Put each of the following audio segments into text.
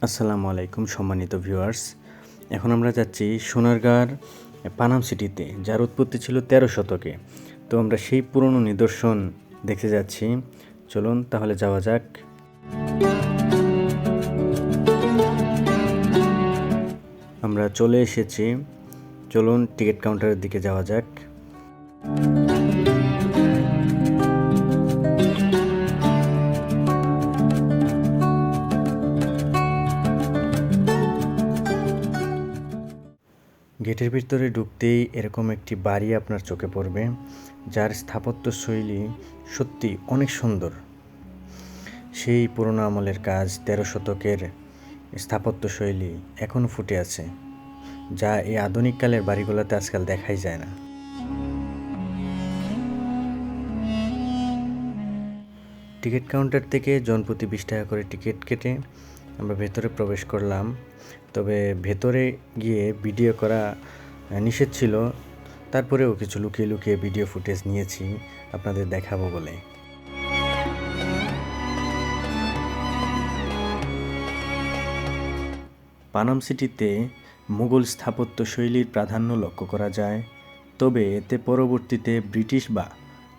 আসসালামু আলাইকুম সম্মানিত ভিউয়ার্স। এখন আমরা যাচ্ছি সোনারগাঁর পানাম সিটিতে, যার উৎপত্তি ছিল 13 শতকে। তো আমরা সেই পুরনো নিদর্শন দেখতে যাচ্ছি। চলুন তাহলে যাওয়া যাক। আমরা চলে এসেছি, চলুন টিকিট কাউন্টারের দিকে যাওয়া যাক। গেটের ভিতরে ঢুকতেই এরকম একটি বাড়ি আপনার চোখে পড়বে, যার স্থাপত্য শৈলী সত্যি অনেক সুন্দর। সেই পুরনো আমলের কাজ, 13 শতকের স্থাপত্য শৈলী এখনও ফুটে আছে, যা এই আধুনিক কালের বাড়িগুলোতে আজকাল দেখাই যায় না। টিকিট কাউন্টার থেকে জনপ্রতি 20 টাকা করে টিকিট কেটে আমরা ভেতরে প্রবেশ করলাম। তবে ভেতরে গিয়ে ভিডিও করা নিষেধ ছিল, তারপরেও কিছু লুকিয়ে লুকিয়ে ভিডিও ফুটেজ নিয়েছি আপনাদের দেখাবো বলে। পানাম সিটিতে মুঘল স্থাপত্য শৈলীর প্রাধান্য লক্ষ্য করা যায়, তবে এতে পরবর্তীতে ব্রিটিশ বা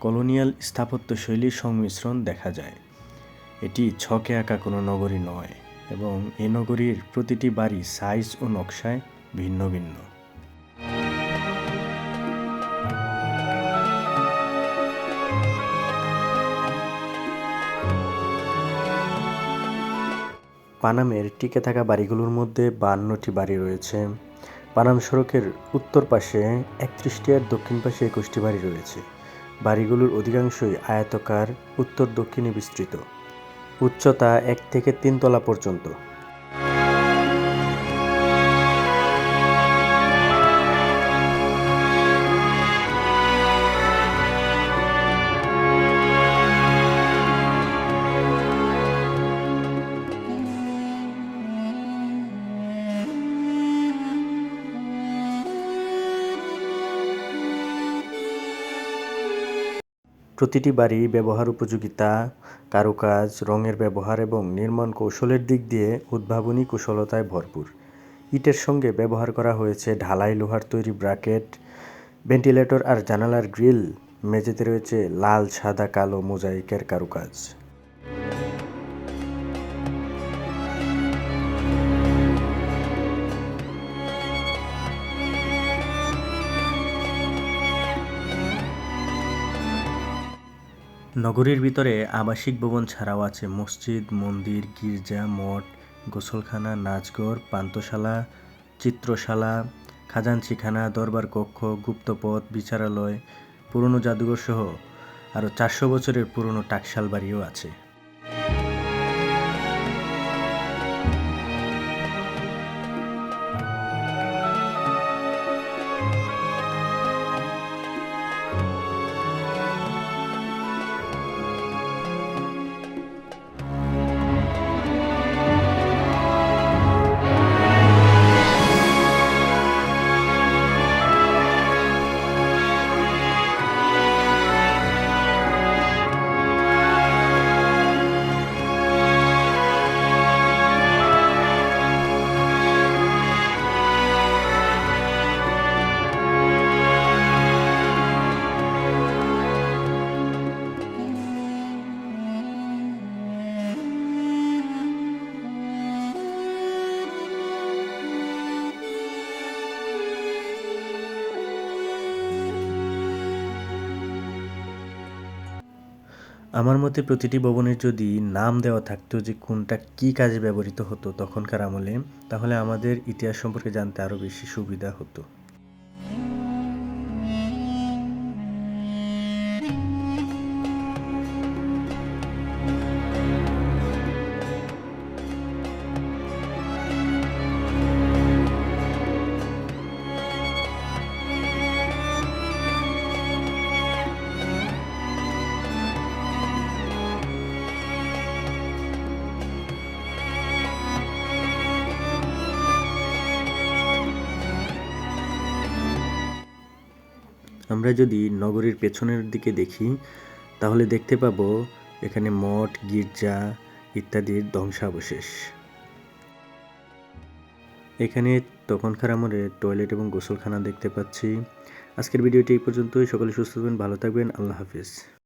কলোনিয়াল স্থাপত্য শৈলীর সংমিশ্রণ দেখা যায়। এটি ছকে আঁকা কোনো নগরী নয়, এবং এই নগরীর প্রতিটি বাড়ি সাইজ ও নকশায় ভিন্ন ভিন্ন। পানামের টিকে থাকা বাড়িগুলোর মধ্যে 52টি বাড়ি রয়েছে। পানাম সড়কের উত্তর পাশে 31টি আর দক্ষিণ পাশে 21টি বাড়ি রয়েছে। বাড়িগুলোর অধিকাংশই আয়তাকার, উত্তর দক্ষিণে বিস্তৃত, উচ্চতা 1 থেকে 3 তলা পর্যন্ত। প্রতিটি বাড়ি ব্যবহার উপযোগিতা, কারুকাজ, রঙের ব্যবহার এবং নির্মাণ কৌশলের দিক দিয়ে উদ্ভাবনী কুশলতায় ভরপুর। ইটের সঙ্গে ব্যবহার করা হয়েছে ঢালাই লোহার তৈরি ব্র্যাকেট, ভেন্টিলেটর আর জানালার গ্রিল। মেঝেতে রয়েছে লাল, সাদা, কালো মোজাইকের কারুকাজ। নগরীর ভিতরে আবাসিক ভবন ছাড়াও আছে মসজিদ, মন্দির, গির্জা, মঠ, গোসলখানা, নাচঘর, পান্থশালা, চিত্রশালা, খাজানচিখানা, দরবার কক্ষ, গুপ্তপথ, বিচারালয়, পুরনো জাদুঘর সহ আরও 400 বছরের পুরনো টাকশাল বাড়িও আছে। আমার মতে প্রতিটি ভবনের যদি নাম দেওয়া থাকতো যে কোনটা কী কাজে ব্যবহৃত হতো তখনকার আমলে, তাহলে আমাদের ইতিহাস সম্পর্কে জানতে আরও বেশি সুবিধা হতো। আমরা যদি নগরীর পেছনের দিকে দেখি, তাহলে দেখতে পাবো এখানে মঠ, গির্জা ইত্যাদির ধ্বংসাবশেষ। এখানে তখনকার আমলের টয়লেট এবং গোসলখানা দেখতে পাচ্ছি। আজকের ভিডিওটি এই পর্যন্তই। সকলে সুস্থ থাকবেন, ভালো থাকবেন। আল্লাহ হাফিজ।